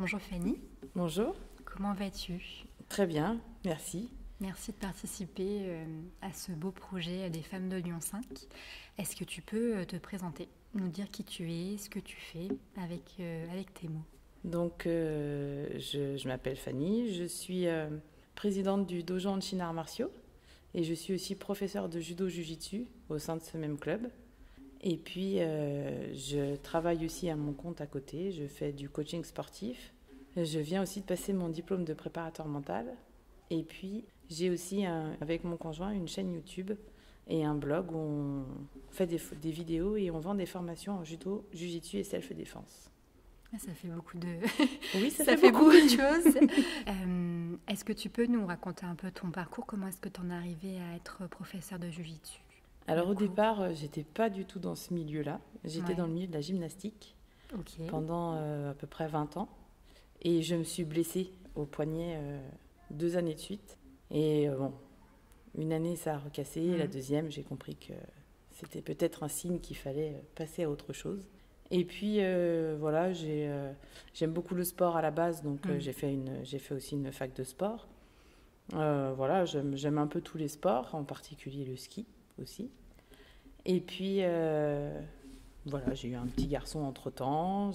Bonjour Fanny, Bonjour, comment vas-tu? très bien, merci. Merci de participer à ce beau projet des femmes de Lyon 5. Est-ce que tu peux te présenter, nous dire qui tu es, ce que tu fais avec tes mots? Donc, je m'appelle Fanny, je suis présidente du Dojo de Chine Arts Martiaux et je suis aussi professeure de judo jujitsu au sein de ce même club. Et puis, je travaille aussi à mon compte à côté, je fais du coaching sportif. Je viens aussi de passer mon diplôme de préparateur mental. Et puis, j'ai aussi, avec mon conjoint, une chaîne YouTube et un blog où on fait des vidéos et on vend des formations en judo, jujitsu et self-défense. Ça fait beaucoup de... Oui, ça fait beaucoup de choses. Est-ce que tu peux nous raconter un peu ton parcours? Comment est-ce que tu en es arrivée à être professeur de jujitsu? Alors au départ, j'étais pas du tout dans ce milieu-là. J'étais dans le milieu de la gymnastique pendant à peu près 20 ans. Et je me suis blessée au poignet 2 années de suite. Et bon, une année ça a recassé, la deuxième j'ai compris que c'était peut-être un signe qu'il fallait passer à autre chose. Et puis voilà, j'aime beaucoup le sport à la base, donc j'ai fait aussi une fac de sport. Voilà, j'aime un peu tous les sports, en particulier le ski aussi. Et puis voilà, j'ai eu un petit garçon entre-temps.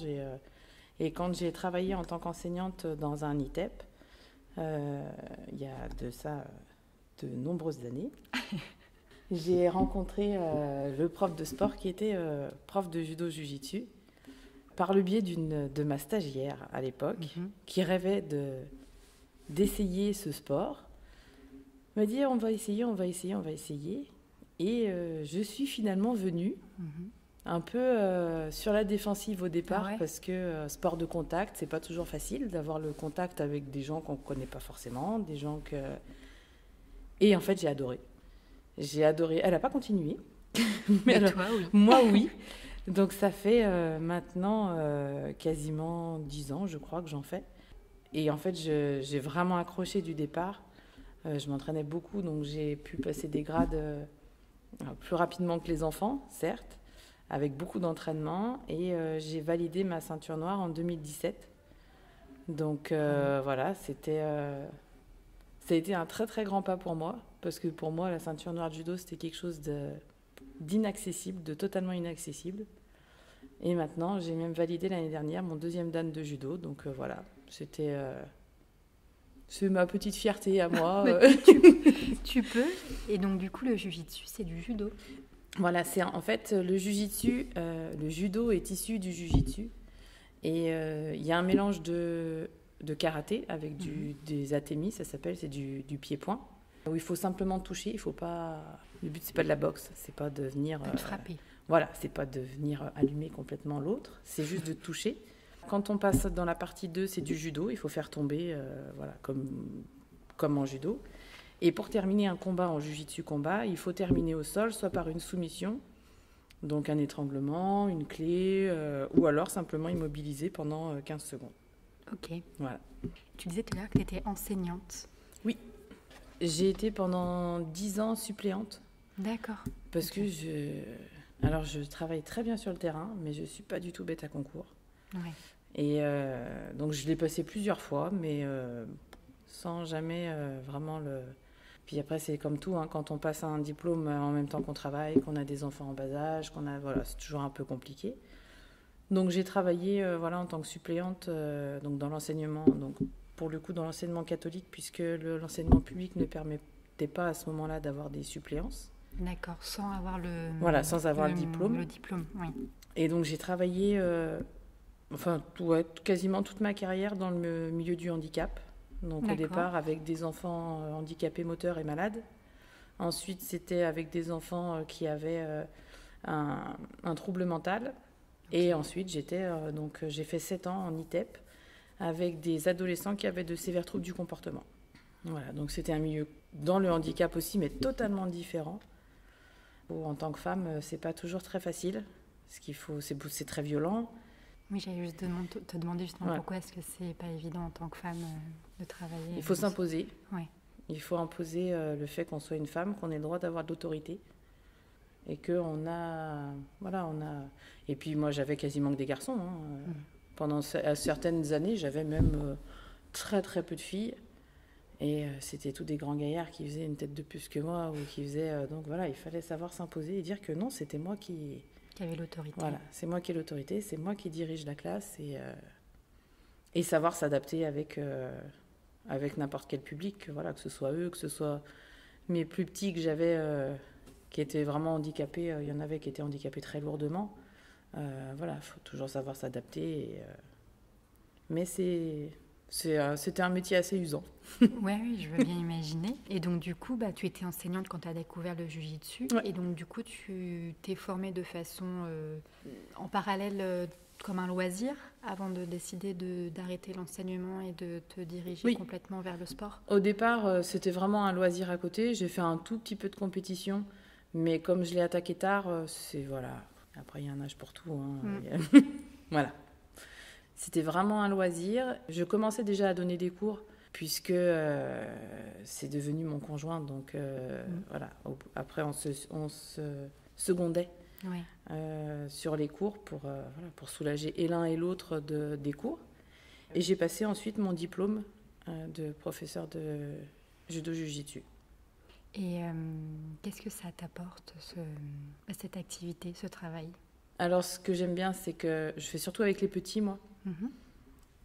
Et quand j'ai travaillé en tant qu'enseignante dans un ITEP, il y a de ça de nombreuses années, j'ai rencontré le prof de sport qui était prof de judo jujitsu par le biais de ma stagiaire à l'époque qui rêvait d'essayer ce sport. Elle m'a dit on va essayer. Et je suis finalement venue un peu sur la défensive au départ parce que sport de contact, c'est pas toujours facile d'avoir le contact avec des gens qu'on connaît pas forcément, des gens que... Et en fait, j'ai adoré. Elle n'a pas continué. Mais toi, oui. Moi, oui. Donc ça fait maintenant quasiment 10 ans, je crois, que j'en fais. Et en fait, j'ai vraiment accroché du départ. Je m'entraînais beaucoup, donc j'ai pu passer des grades plus rapidement que les enfants, certes, avec beaucoup d'entraînement. Et j'ai validé ma ceinture noire en 2017. Donc voilà, ça a été un très très grand pas pour moi, parce que pour moi, la ceinture noire de judo, c'était quelque chose d'inaccessible, de totalement inaccessible. Et maintenant, j'ai même validé l'année dernière mon 2e dan de judo. Donc voilà, c'est ma petite fierté à moi. Tu peux. Et donc du coup, le jujitsu, c'est du judo. Voilà, c'est en fait le jujitsu, le judo est issu du jujitsu. Et il y a un mélange de karaté avec des atémis, ça s'appelle, c'est du pied-point. Où il faut simplement toucher, il faut pas... Le but, c'est pas de la boxe, c'est pas de venir... de frapper. Voilà, c'est pas de venir allumer complètement l'autre, c'est juste de toucher. Quand on passe dans la partie 2, c'est du judo, il faut faire tomber, voilà, comme en judo. Et pour terminer un combat en jujitsu combat, il faut terminer au sol, soit par une soumission, donc un étranglement, une clé, ou alors simplement immobilisé pendant 15 secondes. Ok. Voilà. Tu disais tout à l'heure que tu étais enseignante. Oui. J'ai été pendant 10 ans suppléante. D'accord. Parce que je travaille très bien sur le terrain, mais je ne suis pas du tout bête à concours. Ouais. Et donc je l'ai passé plusieurs fois, mais sans jamais vraiment le... Puis après, c'est comme tout, hein, quand on passe un diplôme en même temps qu'on travaille, qu'on a des enfants en bas âge, voilà, c'est toujours un peu compliqué. Donc j'ai travaillé voilà, en tant que suppléante donc dans l'enseignement, donc pour le coup dans l'enseignement catholique, puisque l'enseignement public ne permettait pas à ce moment-là d'avoir des suppléances. D'accord, sans avoir le... Voilà, sans avoir le diplôme. Le diplôme, oui. Et donc j'ai travaillé quasiment toute ma carrière dans le milieu du handicap. Donc au départ avec des enfants handicapés moteurs et malades. Ensuite c'était avec des enfants qui avaient un trouble mental. Et ensuite j'ai fait 7 ans en ITEP avec des adolescents qui avaient de sévères troubles du comportement. Voilà, donc c'était un milieu dans le handicap aussi, mais totalement différent. En tant que femme, c'est pas toujours très facile. C'est très violent. Oui, j'allais juste te demander justement pourquoi est-ce que c'est pas évident en tant que femme de travailler. Il faut s'imposer. Ouais. Il faut imposer le fait qu'on soit une femme, qu'on ait le droit d'avoir de l'autorité. Et qu'on a... Voilà, on a... Et puis moi, j'avais quasiment que des garçons. Hein. Pendant certaines années, j'avais même très très peu de filles. Et c'était tous des grands gaillards qui faisaient une tête de plus que moi. Ou qui faisaient, donc voilà, il fallait savoir s'imposer et dire que non, c'était moi qui avait l'autorité. Voilà, c'est moi qui ai l'autorité, c'est moi qui dirige la classe. Et savoir s'adapter avec n'importe quel public. Voilà, que ce soit eux, que ce soit mes plus petits que j'avais... qui étaient vraiment handicapés. Il y en avait qui étaient handicapés très lourdement. Voilà, il faut toujours savoir s'adapter. Mais c'était un métier assez usant. Oui, je veux bien imaginer. Et donc, du coup, tu étais enseignante quand tu as découvert le jiu-jitsu. Ouais. Et donc, du coup, tu t'es formée de façon en parallèle comme un loisir avant de décider d'arrêter l'enseignement et de te diriger complètement vers le sport. Au départ, c'était vraiment un loisir à côté. J'ai fait un tout petit peu de compétition. Mais comme je l'ai attaqué tard, voilà. Après, il y a un âge pour tout. Hein. Voilà. C'était vraiment un loisir. Je commençais déjà à donner des cours, puisque c'est devenu mon conjoint. Donc, voilà. Après, on se secondait sur les cours pour soulager et l'un et l'autre des cours. Et j'ai passé ensuite mon diplôme de professeur de judo-jujitsu. Et qu'est-ce que ça t'apporte, cette activité, ce travail ? Alors, ce que j'aime bien, c'est que je fais surtout avec les petits, moi.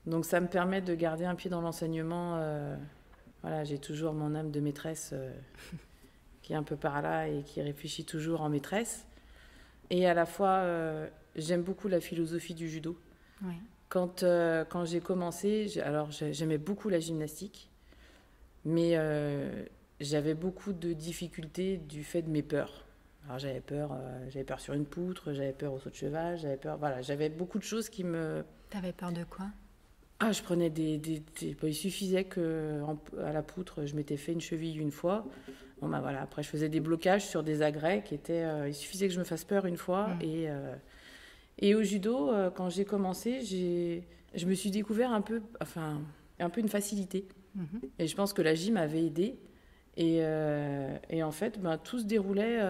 Donc, ça me permet de garder un pied dans l'enseignement. Voilà, j'ai toujours mon âme de maîtresse qui est un peu par là et qui réfléchit toujours en maîtresse. Et à la fois, j'aime beaucoup la philosophie du judo. Ouais. Quand j'ai commencé, j'aimais beaucoup la gymnastique, mais... j'avais beaucoup de difficultés du fait de mes peurs. Alors j'avais peur sur une poutre, j'avais peur au saut de cheval, j'avais beaucoup de choses qui me... T'avais peur de quoi ? Je prenais il suffisait qu'à la poutre, je m'étais fait une cheville une fois. Bon, voilà. Après, je faisais des blocages sur des agrès qui étaient... il suffisait que je me fasse peur une fois. Et au judo, quand j'ai commencé, je me suis découvert un peu une facilité. Et je pense que la gym m'avait aidée. Et en fait, tout se déroulait,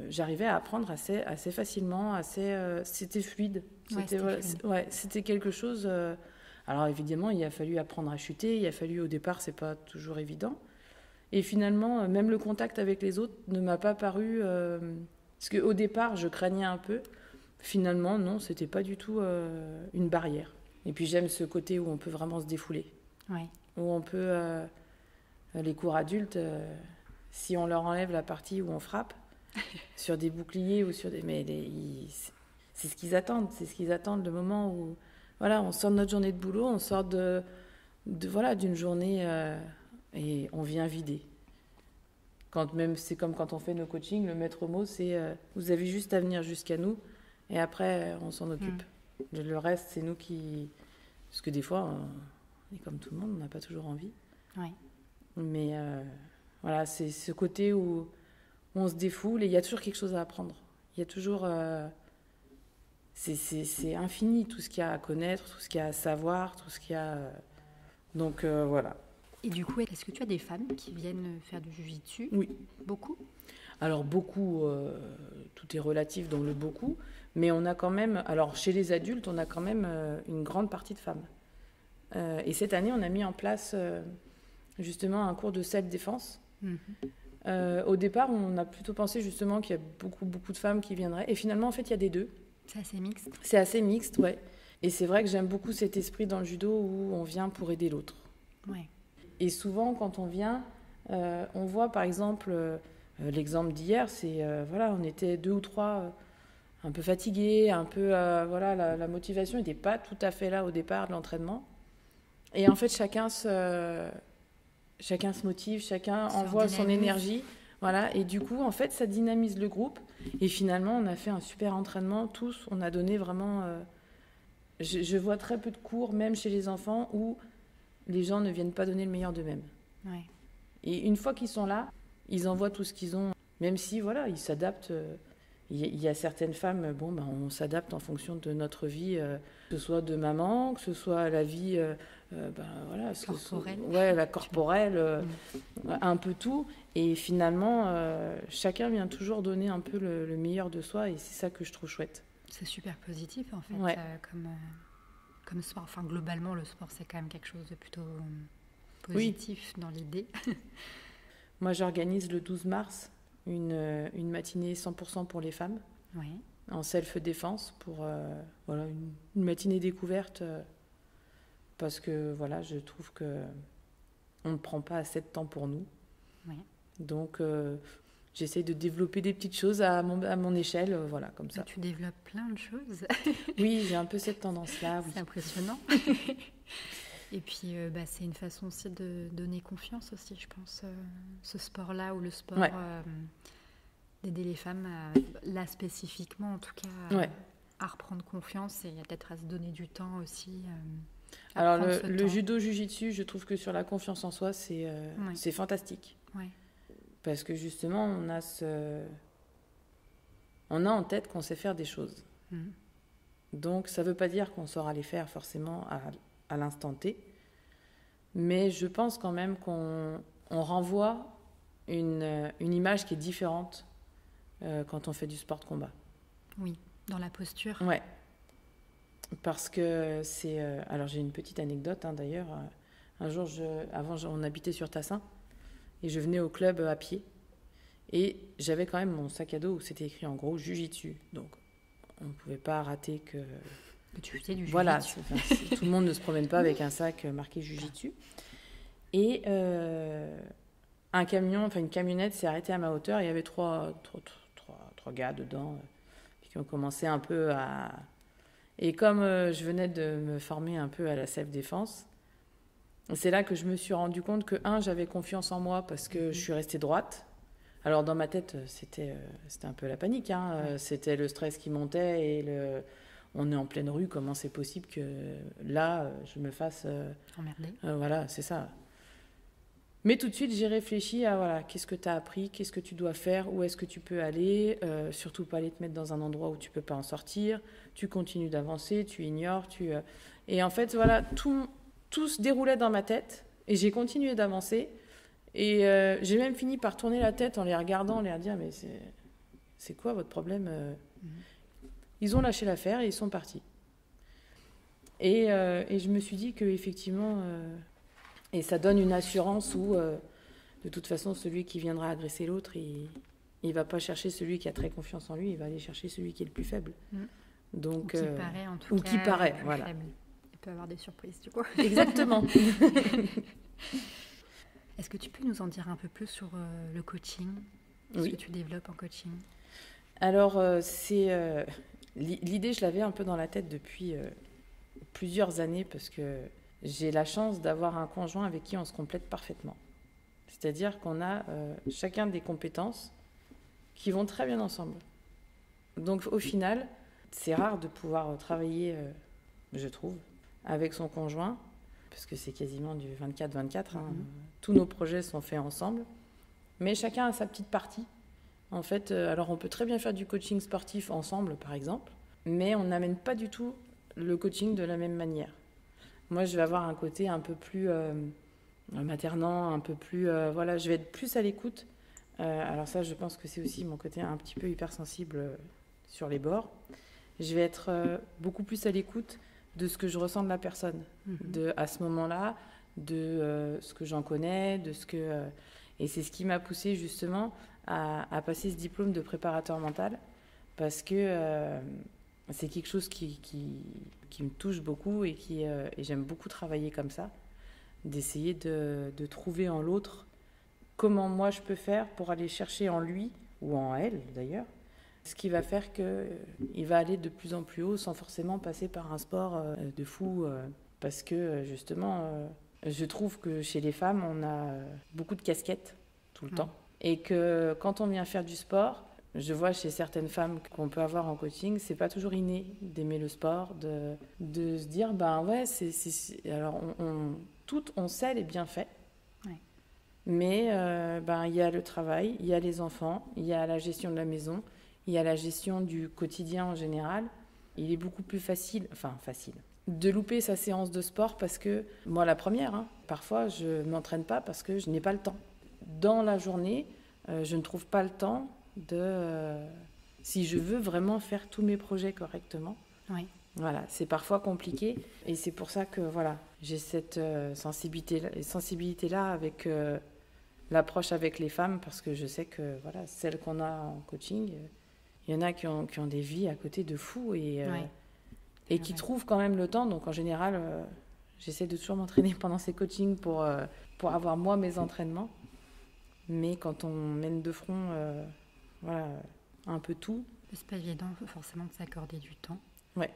j'arrivais à apprendre assez facilement, c'était fluide. C'était quelque chose... alors évidemment, il a fallu apprendre à chuter, au départ, c'est pas toujours évident. Et finalement, même le contact avec les autres ne m'a pas paru... parce qu'au départ, je craignais un peu. Finalement, non, c'était pas du tout une barrière. Et puis j'aime ce côté où on peut vraiment se défouler. Ouais. Où on peut... les cours adultes, si on leur enlève la partie où on frappe, sur des boucliers ou sur des... c'est ce qu'ils attendent. C'est ce qu'ils attendent, le moment où... Voilà, on sort de notre journée de boulot, on sort d'une journée et on vient vider. C'est comme quand on fait nos coachings, le maître mot, c'est vous avez juste à venir jusqu'à nous et après, on s'en occupe. Le reste, c'est nous qui... Parce que des fois, on est comme tout le monde, on n'a pas toujours envie. Ouais. Mais voilà, c'est ce côté où on se défoule et il y a toujours quelque chose à apprendre. Il y a toujours... c'est infini, tout ce qu'il y a à connaître, tout ce qu'il y a à savoir, tout ce qu'il y a... Donc voilà. Et du coup, est-ce que tu as des femmes qui viennent faire du jiu-jitsu ? Oui. Beaucoup ? Alors beaucoup, tout est relatif dans le beaucoup, mais on a quand même... Alors chez les adultes, on a quand même une grande partie de femmes. Et cette année, on a mis en place... justement un cours de self-défense. Au départ, on a plutôt pensé justement qu'il y a beaucoup de femmes qui viendraient. Et finalement, en fait, il y a des deux. C'est assez mixte. C'est assez mixte, ouais. Et c'est vrai que j'aime beaucoup cet esprit dans le judo où on vient pour aider l'autre. Ouais. Et souvent, quand on vient, on voit par exemple, l'exemple d'hier, c'est, on était 2 ou 3 un peu fatigués, un peu, la motivation n'était pas tout à fait là au départ de l'entraînement. Et en fait, chacun se motive, chacun envoie son énergie. Voilà. Et du coup, en fait, ça dynamise le groupe. Et finalement, on a fait un super entraînement. Tous, on a donné vraiment... Je vois très peu de cours, même chez les enfants, où les gens ne viennent pas donner le meilleur d'eux-mêmes. Ouais. Et une fois qu'ils sont là, ils envoient tout ce qu'ils ont. Même si, ils s'adaptent. Il y a certaines femmes, on s'adapte en fonction de notre vie, que ce soit de maman, que ce soit la vie... corporelle. La corporelle, un peu tout. Et finalement, chacun vient toujours donner un peu le meilleur de soi et c'est ça que je trouve chouette. C'est super positif en fait, Ouais. Comme sport. Enfin, globalement, le sport, c'est quand même quelque chose de plutôt positif dans l'idée. Moi, j'organise le 12 mars une matinée 100% pour les femmes, en self-défense, pour voilà, une matinée découverte, parce que voilà, je trouve que on ne prend pas assez de temps pour nous. Oui. Donc, j'essaie de développer des petites choses à mon échelle, voilà, comme ça. Et tu développes plein de choses. Oui, j'ai un peu cette tendance-là. Oui. C'est impressionnant. Et puis, c'est une façon aussi de donner confiance aussi, je pense, ce sport-là, ou le sport, d'aider les femmes, là spécifiquement en tout cas, à reprendre confiance et peut-être à se donner du temps aussi. Alors, le judo jujitsu, je trouve que sur la confiance en soi, c'est fantastique. Ouais. Parce que justement, on a en tête qu'on sait faire des choses. Donc, ça ne veut pas dire qu'on saura les faire forcément à l'instant T. Mais je pense quand même qu'on renvoie une image qui est différente quand on fait du sport de combat. Oui, dans la posture. Ouais. Parce que c'est... alors, j'ai une petite anecdote, d'ailleurs. Un jour, on habitait sur Tassin. Et je venais au club à pied. Et j'avais quand même mon sac à dos où c'était écrit en gros Jujitsu. Donc, on ne pouvait pas rater que... Tu faisais du Jujitsu. Voilà, tout le monde ne se promène pas avec un sac marqué Jujitsu. Et une camionnette s'est arrêtée à ma hauteur. Et il y avait trois gars dedans qui ont commencé un peu à... Et comme je venais de me former un peu à la self-défense, c'est là que je me suis rendu compte que, j'avais confiance en moi parce que je suis restée droite. Alors, dans ma tête, c'était un peu la panique. C'était le stress qui montait et on est en pleine rue. Comment c'est possible que là, je me fasse... emmerder. Voilà, c'est ça. Mais tout de suite, j'ai réfléchi à, voilà, qu'est-ce que tu as appris, qu'est-ce que tu dois faire, où est-ce que tu peux aller, surtout pas aller te mettre dans un endroit où tu peux pas en sortir. Tu continues d'avancer, tu ignores. Et en fait, voilà, tout se déroulait dans ma tête et j'ai continué d'avancer et j'ai même fini par tourner la tête en les regardant, en leur dire mais c'est quoi votre problème? Ils ont lâché l'affaire et ils sont partis. Et je me suis dit que effectivement et ça donne une assurance où de toute façon celui qui viendra agresser l'autre il va pas chercher celui qui a très confiance en lui, il va aller chercher celui qui est le plus faible. Donc, ou qui paraît en tout cas, qui paraît, voilà. Faible. Il peut y avoir des surprises, du coup. Exactement. Est-ce que tu peux nous en dire un peu plus sur le coaching? Ce que tu développes en coaching? Alors, l'idée, je l'avais un peu dans la tête depuis plusieurs années parce que j'ai la chance d'avoir un conjoint avec qui on se complète parfaitement. C'est-à-dire qu'on a chacun des compétences qui vont très bien ensemble. Donc, au final, c'est rare de pouvoir travailler, je trouve, avec son conjoint, parce que c'est quasiment du 24-24. Tous nos projets sont faits ensemble, mais chacun a sa petite partie. En fait, alors on peut très bien faire du coaching sportif ensemble, par exemple, mais on n'amène pas du tout le coaching de la même manière. Moi, je vais avoir un côté un peu plus maternant, un peu plus... voilà, je vais être plus à l'écoute. Alors ça, je pense que c'est aussi mon côté un petit peu hypersensible sur les bords. Je vais être beaucoup plus à l'écoute de ce que je ressens de la personne, à ce moment-là, de ce que j'en connais, et c'est ce qui m'a poussée justement à passer ce diplôme de préparateur mental, parce que c'est quelque chose qui me touche beaucoup et j'aime beaucoup travailler comme ça, d'essayer de trouver en l'autre comment moi je peux faire pour aller chercher en lui, ou en elle d'ailleurs, ce qui va faire qu'il va aller de plus en plus haut sans forcément passer par un sport de fou. Parce que justement, je trouve que chez les femmes, on a beaucoup de casquettes tout le temps. Et que quand on vient faire du sport, je vois chez certaines femmes qu'on peut avoir en coaching, c'est pas toujours inné d'aimer le sport, de se dire, alors on sait les bienfaits. Mais il y a le travail, il y a les enfants, il y a la gestion de la maison, il y a la gestion du quotidien en général. Il est beaucoup plus facile, de louper sa séance de sport parce que, moi la première, parfois je ne m'entraîne pas parce que je n'ai pas le temps. Dans la journée, je ne trouve pas le temps si je veux vraiment faire tous mes projets correctement. Oui. Voilà, c'est parfois compliqué et c'est pour ça que voilà, j'ai cette sensibilité-là avec l'approche avec les femmes, parce que je sais que voilà, celles qu'on a en coaching, il y en a qui ont des vies à côté de fous et qui trouvent quand même le temps. Donc en général, j'essaie de toujours m'entraîner pendant ces coachings pour avoir moi mes entraînements. Mais quand on mène de front voilà, un peu tout. C'est pas évident forcément de s'accorder du temps. Ouais.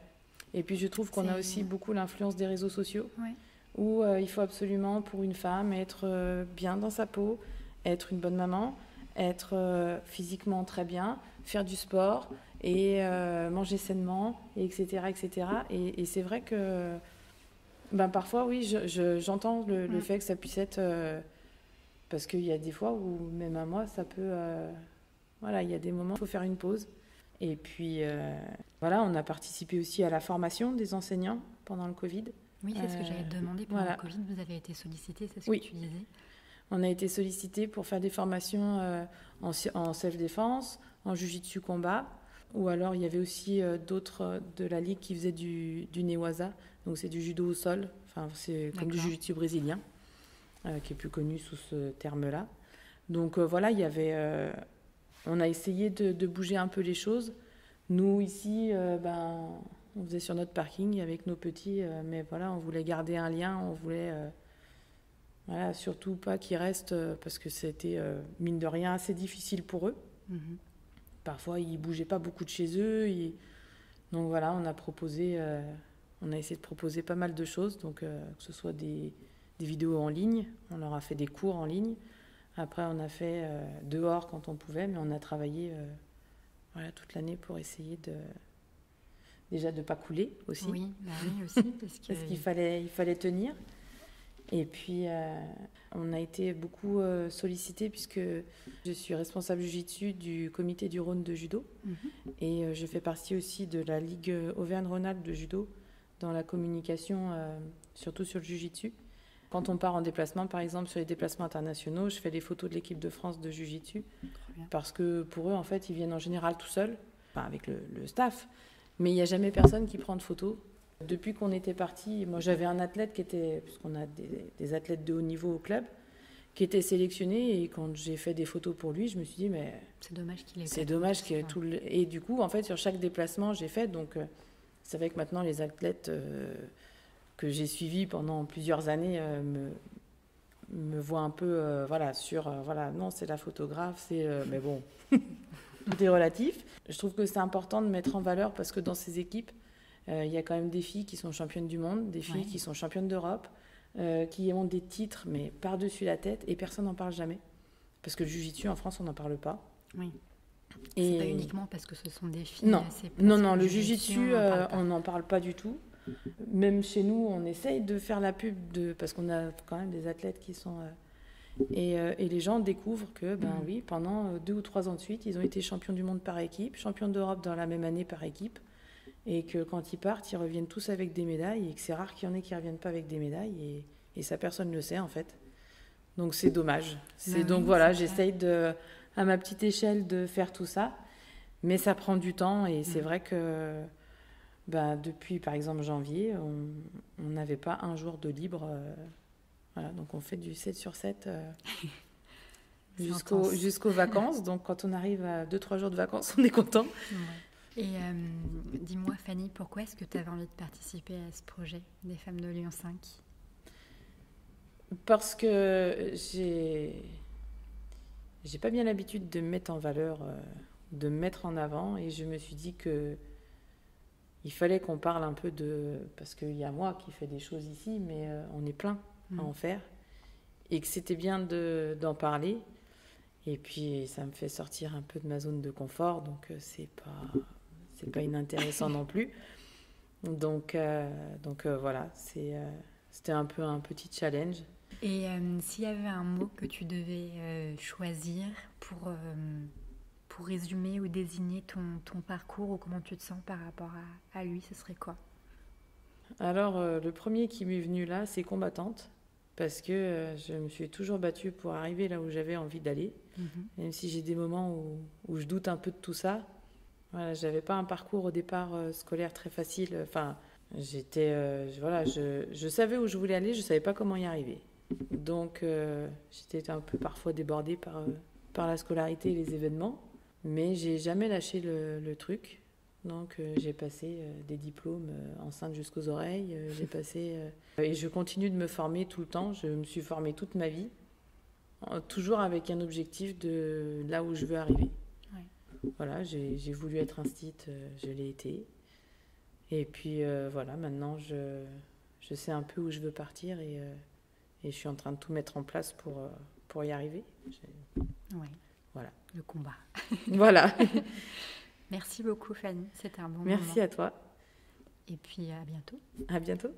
Et puis je trouve qu'on a aussi beaucoup l'influence des réseaux sociaux, ouais. où il faut absolument, pour une femme, être bien dans sa peau, être une bonne maman, être physiquement très bien, faire du sport et manger sainement, et etc. etc. Et c'est vrai que parfois, oui, j'entends le fait que ça puisse être... parce qu'il y a des fois où, même à moi, ça peut... voilà, il y a des moments où il faut faire une pause. Et puis, voilà, on a participé aussi à la formation des enseignants pendant le Covid. Oui, c'est ce que j'allais te demander. Pendant le Covid, vous avez été sollicité, c'est ce que tu disais. On a été sollicité pour faire des formations en self-défense, en jiu-jitsu combat. Ou alors, il y avait aussi d'autres de la Ligue qui faisaient du Newaza. Donc, c'est du judo au sol. Enfin, c'est comme du jiu-jitsu brésilien, qui est plus connu sous ce terme-là. Donc, voilà, il y avait... on a essayé de bouger un peu les choses. Nous, ici, on faisait sur notre parking avec nos petits, mais voilà, on voulait garder un lien, on voulait voilà, surtout pas qu'ils restent, parce que c'était, mine de rien, assez difficile pour eux. Mm-hmm. Parfois, ils ne bougeaient pas beaucoup de chez eux. Donc voilà, on a essayé de proposer pas mal de choses, donc, que ce soit des vidéos en ligne, on leur a fait des cours en ligne. Après, on a fait dehors quand on pouvait, mais on a travaillé voilà, toute l'année pour essayer déjà de ne pas couler aussi. Oui, aussi. Parce qu'il fallait tenir. Et puis, on a été beaucoup sollicité, puisque je suis responsable jiu-jitsu du comité du Rhône de judo. Mm-hmm. Et je fais partie aussi de la Ligue Auvergne-Rhône-Alpes de judo, dans la communication, surtout sur le jiu-jitsu. Quand on part en déplacement, par exemple, sur les déplacements internationaux, je fais les photos de l'équipe de France de jiu-jitsu, parce que pour eux, en fait, ils viennent en général tout seuls, enfin avec le staff, mais il n'y a jamais personne qui prend de photos. Depuis qu'on était partis, moi j'avais un athlète qui était, puisqu'on a des athlètes de haut niveau au club, qui était sélectionné, et quand j'ai fait des photos pour lui, je me suis dit, mais c'est dommage qu'il ait c'est dommage qu'il y ait tout le... Et du coup, en fait, sur chaque déplacement, j'ai fait, donc c'est vrai que maintenant les athlètes que j'ai suivis pendant plusieurs années me voient un peu, voilà, voilà, non, c'est la photographe, mais bon, tout est relatif. Je trouve que c'est important de mettre en valeur, parce que dans ces équipes, il y a quand même des filles qui sont championnes du monde, des filles qui sont championnes d'Europe, qui ont des titres, mais par-dessus la tête, et personne n'en parle jamais. Parce que le jiu-jitsu, en France, on n'en parle pas. Oui. Et... c'est pas uniquement parce que ce sont des filles. Non, le jiu-jitsu, on n'en parle pas du tout. Même chez nous, on essaye de faire la pub, parce qu'on a quand même des athlètes qui sont... et les gens découvrent que, oui, pendant 2 ou 3 ans de suite, ils ont été champions du monde par équipe, champions d'Europe dans la même année par équipe, et que quand ils partent, ils reviennent tous avec des médailles, et que c'est rare qu'il y en ait qui ne reviennent pas avec des médailles, et ça, personne ne le sait, en fait. Donc, c'est dommage. Donc, voilà, j'essaye à ma petite échelle de faire tout ça, mais ça prend du temps, et c'est vrai que depuis, par exemple, janvier, on n'avait pas un jour de libre. Voilà, donc, on fait du 7 sur 7 jusqu'aux vacances. Donc, quand on arrive à 2-3 jours de vacances, on est content. Ouais. Et dis-moi, Fanny, pourquoi est-ce que tu avais envie de participer à ce projet des Femmes de Lyon 5 ? Parce que j'ai pas bien l'habitude de me mettre en valeur, de me mettre en avant, et je me suis dit que il fallait qu'on parle un peu parce qu'il y a moi qui fais des choses ici, mais on est plein à en faire, et que c'était bien d'en parler. Et puis ça me fait sortir un peu de ma zone de confort, donc c'est pas inintéressant non plus. Donc voilà, c'était un peu un petit challenge. Et s'il y avait un mot que tu devais choisir pour résumer ou désigner ton parcours, ou comment tu te sens par rapport à lui, ce serait quoi ? Alors, le premier qui m'est venu là, c'est combattante, parce que je me suis toujours battue pour arriver là où j'avais envie d'aller. Mm-hmm. Même si j'ai des moments où je doute un peu de tout ça, Voilà, j'avais pas un parcours au départ scolaire très facile. Enfin, je savais où je voulais aller, je savais pas comment y arriver. Donc, j'étais un peu parfois débordée par la scolarité et les événements, mais j'ai jamais lâché le truc. Donc, j'ai passé des diplômes enceinte jusqu'aux oreilles. Et je continue de me former tout le temps. Je me suis formée toute ma vie, toujours avec un objectif de là où je veux arriver. Ouais. Voilà, j'ai voulu être instite, je l'ai été. Et puis, voilà, maintenant, je sais un peu où je veux partir et je suis en train de tout mettre en place pour y arriver. Oui. Voilà. Le combat. Voilà. Merci beaucoup, Fanny. C'était un bon moment. Merci à toi. Et puis, à bientôt. À bientôt.